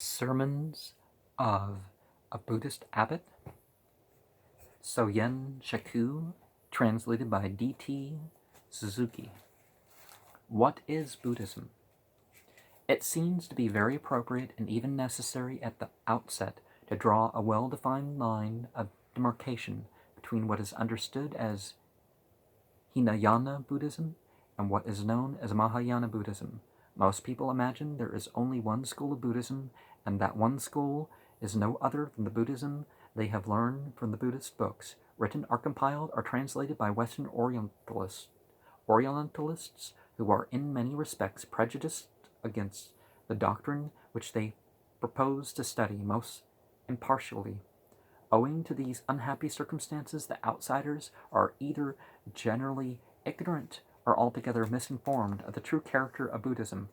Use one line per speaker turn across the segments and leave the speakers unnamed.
Sermons of a Buddhist Abbot, Soyen Shaku, translated by D.T. Suzuki. What is Buddhism? It seems to be very appropriate and even necessary at the outset to draw a well-defined line of demarcation between what is understood as Hinayana Buddhism and what is known as Mahayana Buddhism. Most people imagine there is only one school of Buddhism, and that one school is no other than the Buddhism they have learned from the Buddhist books, written or compiled or translated by Western Orientalists who are in many respects prejudiced against the doctrine which they propose to study most impartially. Owing to these unhappy circumstances, the outsiders are either generally ignorant or altogether misinformed of the true character of Buddhism,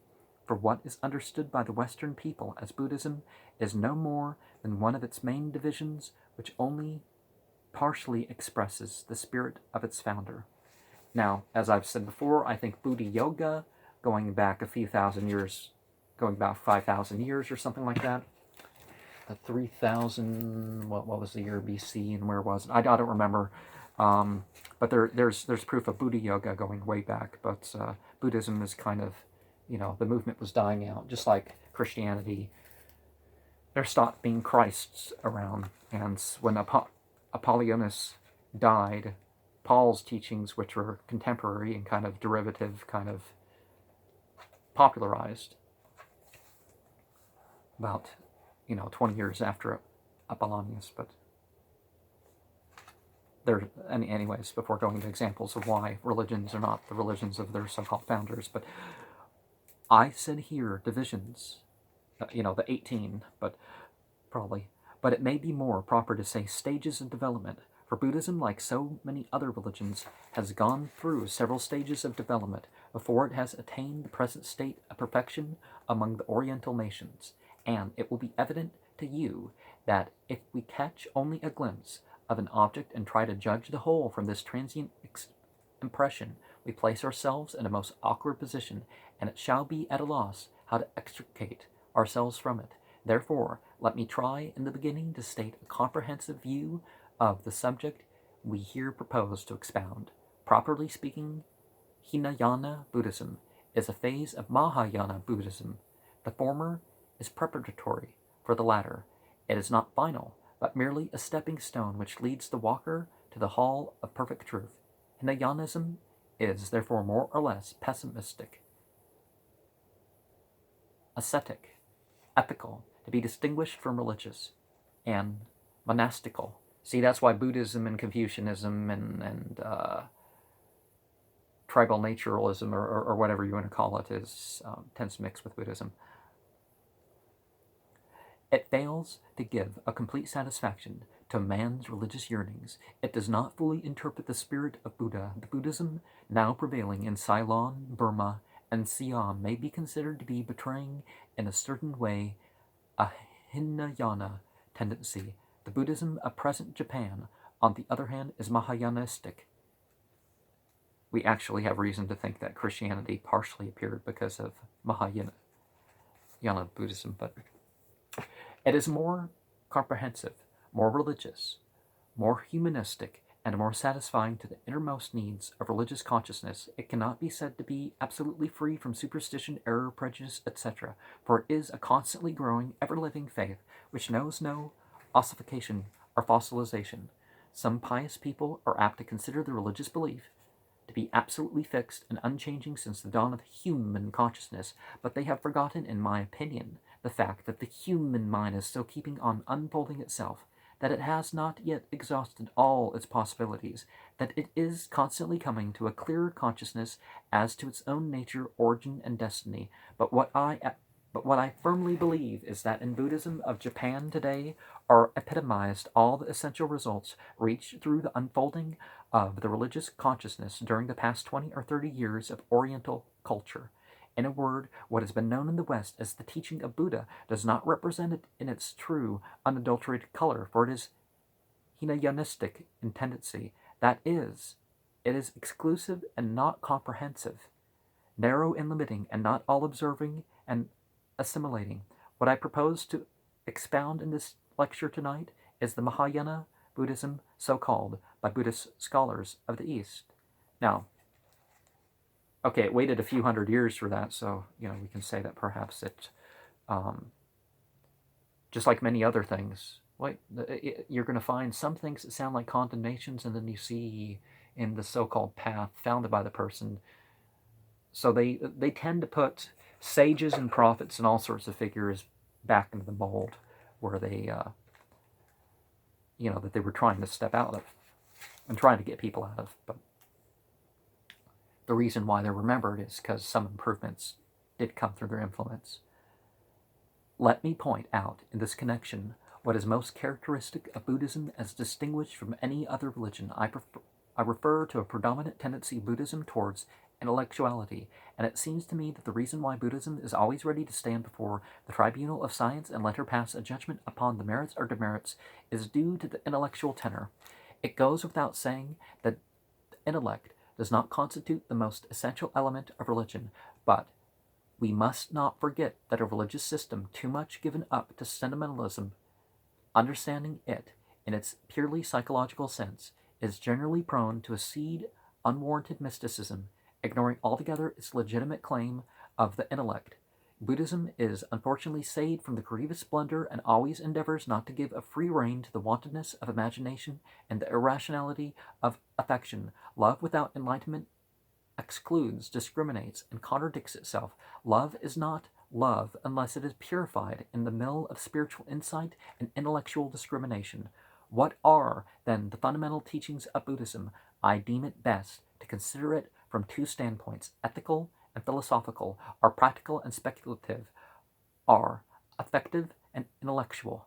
for what is understood by the Western people as Buddhism is no more than one of its main divisions which only partially expresses the spirit of its founder. Now, as I've said before, I think Buddha Yoga, going back a few thousand years, going about 5,000 years or something like that, 3,000, what was the year BC and where was it? I don't remember. But there's proof of Buddha Yoga going way back. But Buddhism is kind of, the movement was dying out, just like Christianity. There stopped being Christs around. And when Apollonius died, Paul's teachings, which were contemporary and kind of derivative, kind of popularized about 20 years after Apollonius, but there, anyways, before going to examples of why religions are not the religions of their so-called founders, but I said here divisions, the 18, but it may be more proper to say stages of development, for Buddhism, like so many other religions, has gone through several stages of development before it has attained the present state of perfection among the Oriental nations. And it will be evident to you that if we catch only a glimpse of an object and try to judge the whole from this transient impression, we place ourselves in a most awkward position, and it shall be at a loss how to extricate ourselves from it. Therefore, let me try in the beginning to state a comprehensive view of the subject we here propose to expound. Properly speaking, Hinayana Buddhism is a phase of Mahayana Buddhism. The former is preparatory for the latter. It is not final, but merely a stepping stone which leads the walker to the hall of perfect truth. Hinayanism is therefore more or less pessimistic, ascetic, ethical, to be distinguished from religious, and monastical. See, that's why Buddhism and Confucianism and tribal naturalism, or whatever you want to call it, tends to mix with Buddhism. It fails to give a complete satisfaction to man's religious yearnings. It does not fully interpret the spirit of Buddha. The Buddhism now prevailing in Ceylon, Burma, and Siam may be considered to be betraying in a certain way a Hinayana tendency. The Buddhism of present Japan, on the other hand, is Mahayanistic. We actually have reason to think that Christianity partially appeared because of Mahayana Buddhism, but it is more comprehensive, more religious, more humanistic, and more satisfying to the innermost needs of religious consciousness. It cannot be said to be absolutely free from superstition, error, prejudice, etc., for it is a constantly growing, ever-living faith which knows no ossification or fossilization. Some pious people are apt to consider the religious belief to be absolutely fixed and unchanging since the dawn of human consciousness, but they have forgotten, in my opinion, the fact that the human mind is still keeping on unfolding itself, that it has not yet exhausted all its possibilities, that it is constantly coming to a clearer consciousness as to its own nature, origin, and destiny. But what I firmly believe is that in Buddhism of Japan today are epitomized all the essential results reached through the unfolding of the religious consciousness during the past 20 or 30 years of Oriental culture. In a word, what has been known in the West as the teaching of Buddha does not represent it in its true, unadulterated color, for it is Hinayanistic in tendency. That is, it is exclusive and not comprehensive, narrow and limiting and not all-observing and assimilating. What I propose to expound in this lecture tonight is the Mahayana Buddhism, so-called by Buddhist scholars of the East. Now, okay, it waited a few hundred years for that, so we can say that perhaps it, just like many other things, you're going to find some things that sound like condemnations, and then you see in the so-called path founded by the person. So they tend to put sages and prophets and all sorts of figures back into the mold where they, that they were trying to step out of and trying to get people out of. But the reason why they're remembered is because some improvements did come through their influence. Let me point out in this connection what is most characteristic of Buddhism as distinguished from any other religion. I refer to a predominant tendency of Buddhism towards intellectuality, and it seems to me that the reason why Buddhism is always ready to stand before the tribunal of science and let her pass a judgment upon the merits or demerits is due to the intellectual tenor. It goes without saying that intellect does not constitute the most essential element of religion, but we must not forget that a religious system too much given up to sentimentalism, understanding it in its purely psychological sense, is generally prone to accede unwarranted mysticism, ignoring altogether its legitimate claim of the intellect. Buddhism is unfortunately saved from the grievous blunder and always endeavors not to give a free rein to the wantonness of imagination and the irrationality of affection. Love without enlightenment excludes, discriminates, and contradicts itself. Love is not love unless it is purified in the mill of spiritual insight and intellectual discrimination. What are, then, the fundamental teachings of Buddhism? I deem it best to consider it from two standpoints, ethical and philosophical, or practical and speculative, are affective and intellectual.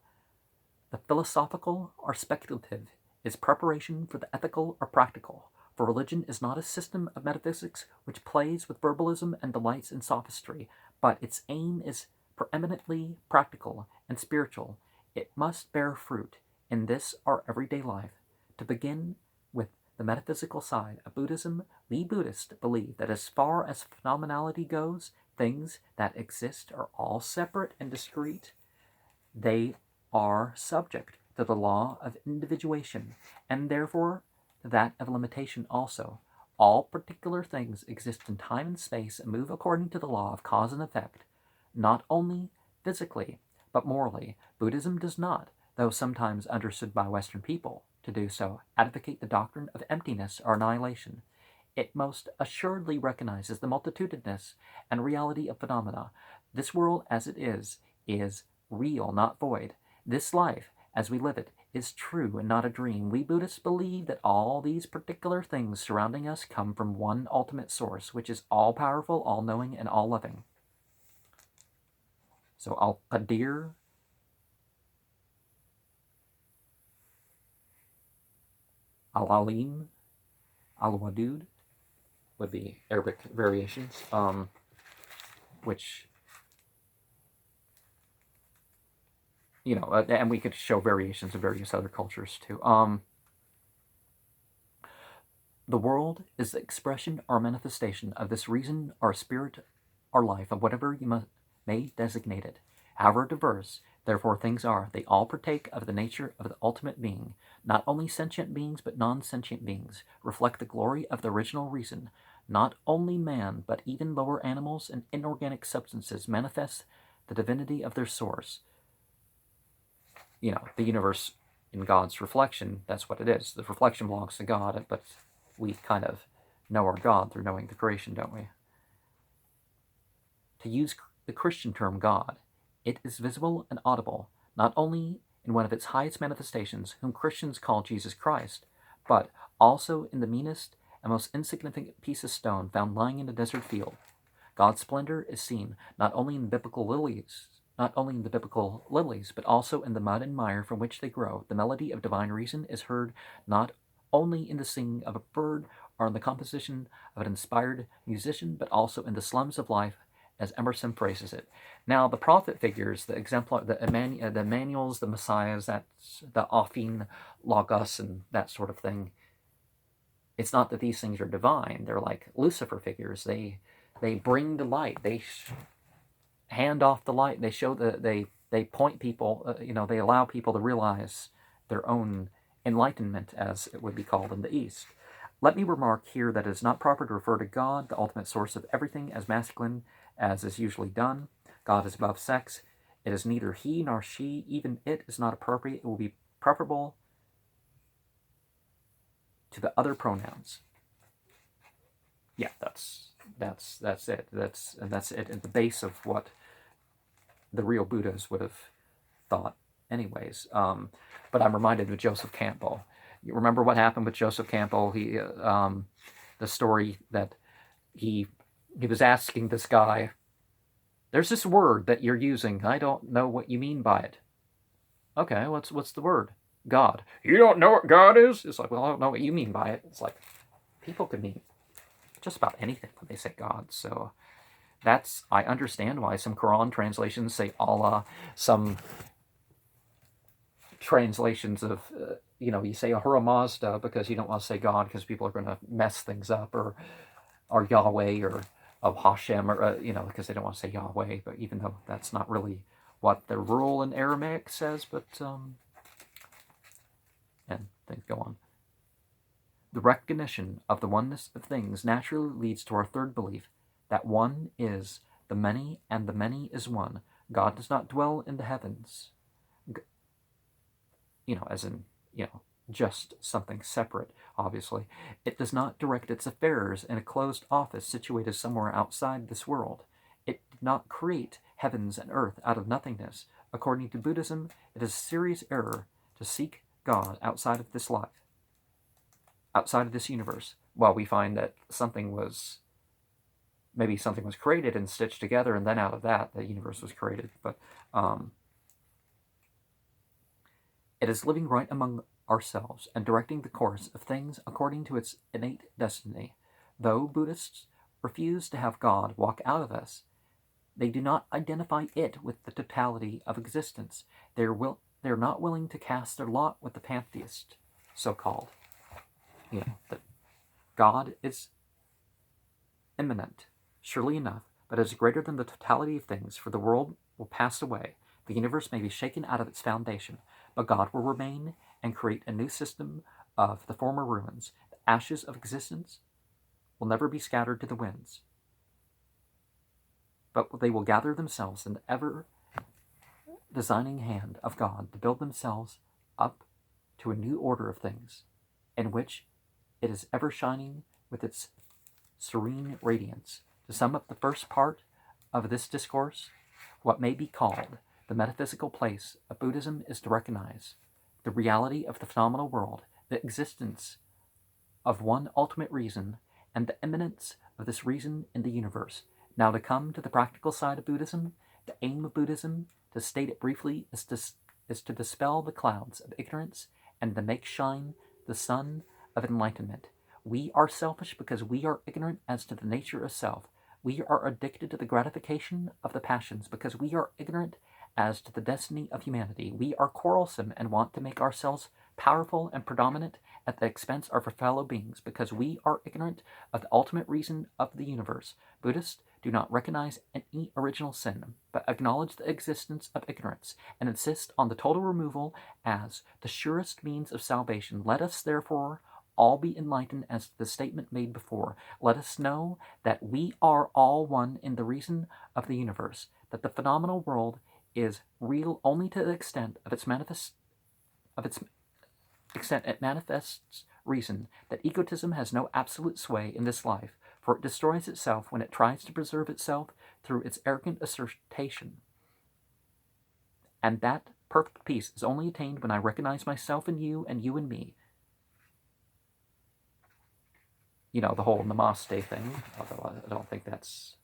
The philosophical or speculative is preparation for the ethical or practical, for religion is not a system of metaphysics which plays with verbalism and delights in sophistry, but its aim is preeminently practical and spiritual. It must bear fruit in this our everyday life. To begin with the metaphysical side of Buddhism, we Buddhists believe that as far as phenomenality goes, things that exist are all separate and discrete. They are subject to the law of individuation, and therefore to that of limitation also. All particular things exist in time and space and move according to the law of cause and effect, not only physically, but morally. Buddhism does not, though sometimes understood by Western people to do so, advocate the doctrine of emptiness or annihilation. It most assuredly recognizes the multitudinous and reality of phenomena. This world as it is real, not void. This life, as we live it, is true and not a dream. We Buddhists believe that all these particular things surrounding us come from one ultimate source, which is all-powerful, all-knowing, and all-loving. So Al-Qadir, Al-Alim, Al-Wadud would be Arabic variations, which, and we could show variations of various other cultures too. The world is the expression or manifestation of this reason or spirit or life, of whatever you may designate it. However diverse, therefore, things are, they all partake of the nature of the ultimate being. Not only sentient beings, but non-sentient beings reflect the glory of the original reason. Not only man, but even lower animals and inorganic substances manifest the divinity of their source. The universe in God's reflection, that's what it is. The reflection belongs to God, but we kind of know our God through knowing the creation, don't we? To use the Christian term God, it is visible and audible, not only in one of its highest manifestations, whom Christians call Jesus Christ, but also in the meanest and most insignificant piece of stone found lying in a desert field. God's splendor is seen not only in the biblical lilies, but also in the mud and mire from which they grow. The melody of divine reason is heard not only in the singing of a bird or in the composition of an inspired musician, but also in the slums of life, as Emerson phrases it. Now, the prophet figures, the Emmanuels, the Messiahs, that's the Aphin, Logos, and that sort of thing. It's not that these things are divine. They're like Lucifer figures. They bring the light. hand off the light. They show that they point people, they allow people to realize their own enlightenment, as it would be called in the East. Let me remark here that it is not proper to refer to God, the ultimate source of everything, as masculine, as is usually done. God is above sex. It is neither he nor she. Even it is not appropriate. It will be preferable to the other pronouns. Yeah, that's it. That's it at the base of what the real Buddhas would have thought anyways. But I'm reminded of Joseph Campbell. You remember what happened with Joseph Campbell? He, the story that he was asking this guy, there's this word that you're using. I don't know what you mean by it. Okay, what's the word? God. You don't know what God is? It's like, well, I don't know what you mean by it. It's like, people can mean just about anything when they say God. So I understand why some Quran translations say Allah, some translations of, you say Ahura Mazda because you don't want to say God because people are going to mess things up, or Yahweh, or of Hashem, or, because they don't want to say Yahweh, but even though that's not really what the rule in Aramaic says, but, and things go on. The recognition of the oneness of things naturally leads to our third belief, that one is the many and the many is one. God does not dwell in the heavens, as in, just something separate, obviously. It does not direct its affairs in a closed office situated somewhere outside this world. It did not create heavens and earth out of nothingness. According to Buddhism, it is a serious error to seek God outside of this life, outside of this universe. Well, we find that maybe something was created and stitched together, and then out of that, the universe was created. But it is living right among ourselves and directing the course of things according to its innate destiny. Though Buddhists refuse to have God walk out of us, they do not identify it with the totality of existence. They're not willing to cast their lot with the pantheist, so-called. That God is immanent, surely enough, but is greater than the totality of things, for the world will pass away. The universe may be shaken out of its foundation, but God will remain and create a new system of the former ruins. The ashes of existence will never be scattered to the winds, but they will gather themselves in the ever-designing hand of God to build themselves up to a new order of things, in which it is ever shining with its serene radiance. To sum up the first part of this discourse, what may be called the metaphysical place of Buddhism is to recognize the reality of the phenomenal world, the existence of one ultimate reason, and the immanence of this reason in the universe. Now, to come to the practical side of Buddhism, the aim of Buddhism, to state it briefly, is to dispel the clouds of ignorance and to make shine the sun of enlightenment. We are selfish because we are ignorant as to the nature of self. We are addicted to the gratification of the passions because we are ignorant as to the destiny of humanity. We are quarrelsome and want to make ourselves powerful and predominant at the expense of our fellow beings because we are ignorant of the ultimate reason of the universe. Buddhists do not recognize any original sin, but acknowledge the existence of ignorance and insist on the total removal as the surest means of salvation. Let us, therefore, all be enlightened as the statement made before. Let us know that we are all one in the reason of the universe, that the phenomenal world is real only to the extent of its extent it manifests reason, that egotism has no absolute sway in this life, for it destroys itself when it tries to preserve itself through its arrogant assertion. And that perfect peace is only attained when I recognize myself in you and you in me. The whole namaste thing, although I don't think that's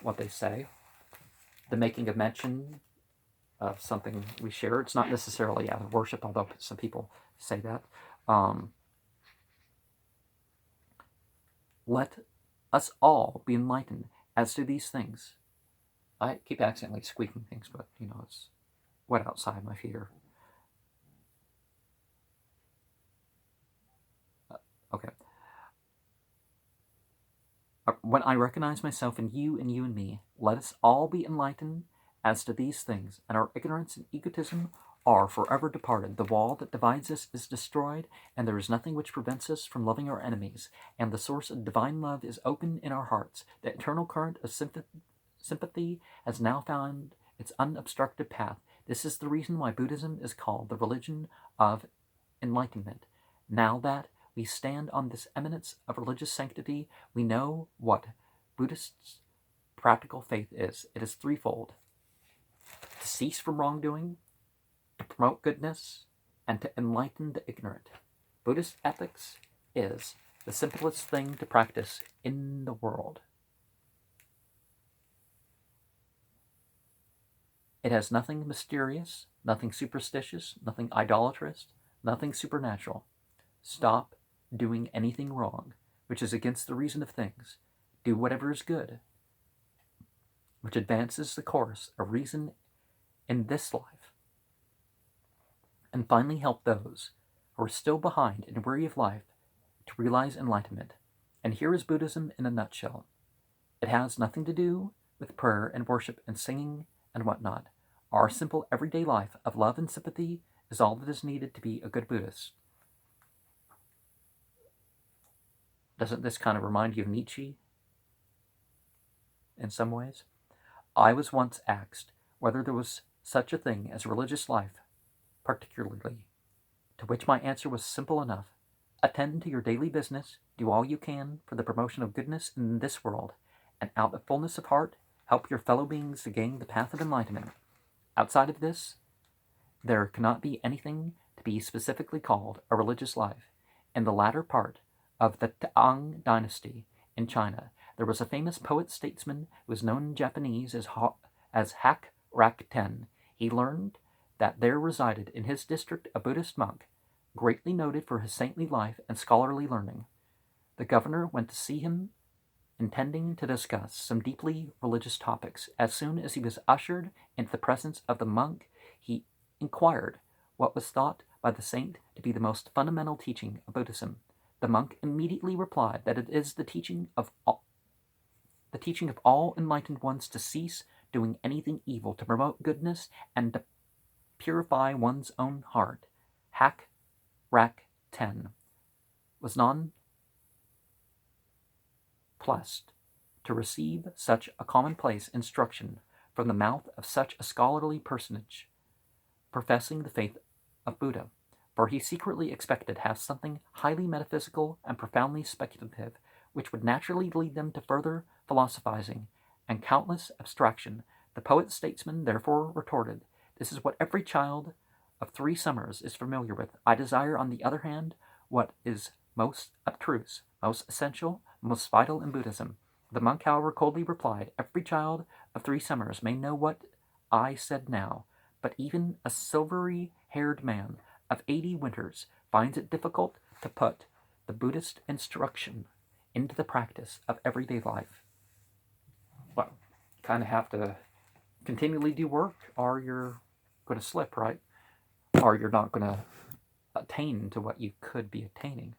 what they say. The making of mention of something we share. It's not necessarily out of worship, although some people say that. Let us all be enlightened as to these things. I keep accidentally squeaking things, but, it's wet outside. My feet are... Okay. When I recognize myself in you and you in me, let us all be enlightened as to these things, and our ignorance and egotism are forever departed. The wall that divides us is destroyed, and there is nothing which prevents us from loving our enemies, and the source of divine love is open in our hearts. The eternal current of sympathy has now found its unobstructed path. This is the reason why Buddhism is called the religion of enlightenment. Now that we stand on this eminence of religious sanctity, we know what Buddhists' practical faith is. It is threefold: to cease from wrongdoing, to promote goodness, and to enlighten the ignorant. Buddhist ethics is the simplest thing to practice in the world. It has nothing mysterious, nothing superstitious, nothing idolatrous, nothing supernatural. Stop doing anything wrong, which is against the reason of things. Do whatever is good, which advances the course of reason in this life. And finally help those who are still behind and weary of life to realize enlightenment. And here is Buddhism in a nutshell. It has nothing to do with prayer and worship and singing and whatnot. Our simple everyday life of love and sympathy is all that is needed to be a good Buddhist. Doesn't this kind of remind you of Nietzsche in some ways? I was once asked whether there was such a thing as religious life, particularly, to which my answer was simple enough. Attend to your daily business, do all you can for the promotion of goodness in this world, and out of fullness of heart, help your fellow beings to gain the path of enlightenment. Outside of this, there cannot be anything to be specifically called a religious life. In the latter part of the Tang dynasty in China, there was a famous poet-statesman who was known in Japanese as Hak Rak Ten. He learned that there resided in his district a Buddhist monk, greatly noted for his saintly life and scholarly learning. The governor went to see him, intending to discuss some deeply religious topics. As soon as he was ushered into the presence of the monk, he inquired what was thought by the saint to be the most fundamental teaching of Buddhism. The monk immediately replied that it is the teaching of all enlightened ones to cease doing anything evil, to promote goodness, and to purify one's own heart. Hak Rak Ten was nonplussed to receive such a commonplace instruction from the mouth of such a scholarly personage professing the faith of Buddha, for he secretly expected to have something highly metaphysical and profoundly speculative, which would naturally lead them to further philosophizing and countless abstraction. The poet-statesman therefore retorted, "This is what every child of 3 summers is familiar with. I desire, on the other hand, what is most abstruse, most essential, most vital in Buddhism." The monk, however, coldly replied, "Every child of 3 summers may know what I said now, but even a silvery-haired man of 80 winters finds it difficult to put the Buddhist instruction into the practice of everyday life." Well, you kind of have to continually do work, or you're going to slip, right? Or you're not going to attain to what you could be attaining.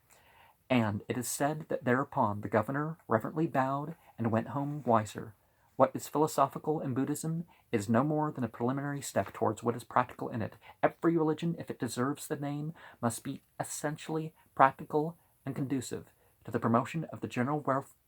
And it is said that thereupon the governor reverently bowed and went home wiser. What is philosophical in Buddhism is no more than a preliminary step towards what is practical in it. Every religion, if it deserves the name, must be essentially practical and conducive to the promotion of the general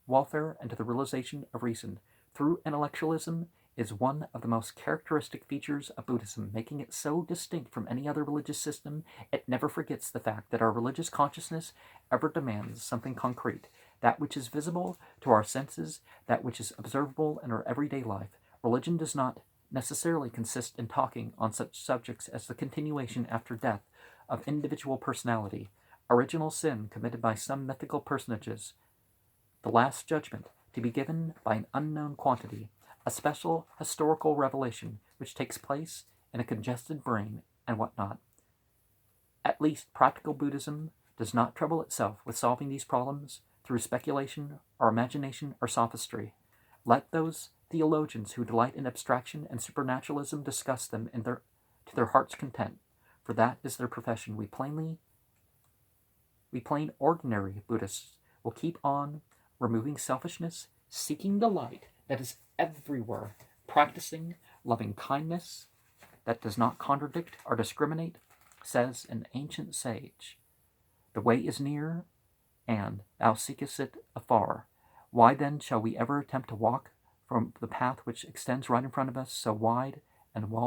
welfare and to the realization of reason. Through intellectualism is one of the most characteristic features of Buddhism, making it so distinct from any other religious system. It never forgets the fact that our religious consciousness ever demands something concrete, that which is visible to our senses, that which is observable in our everyday life. Religion does not necessarily consist in talking on such subjects as the continuation after death of individual personality, original sin committed by some mythical personages, the last judgment to be given by an unknown quantity, a special historical revelation which takes place in a congested brain, and whatnot. At least practical Buddhism does not trouble itself with solving these problems through speculation or imagination or sophistry. Let those theologians who delight in abstraction and supernaturalism discuss them to their heart's content, for that is their profession. We plain ordinary Buddhists will keep on removing selfishness, seeking the light that is everywhere, practicing loving kindness that does not contradict or discriminate, says an ancient sage, "The way is near, and thou seekest it afar. Why then shall we ever attempt to walk from the path which extends right in front of us, so wide and well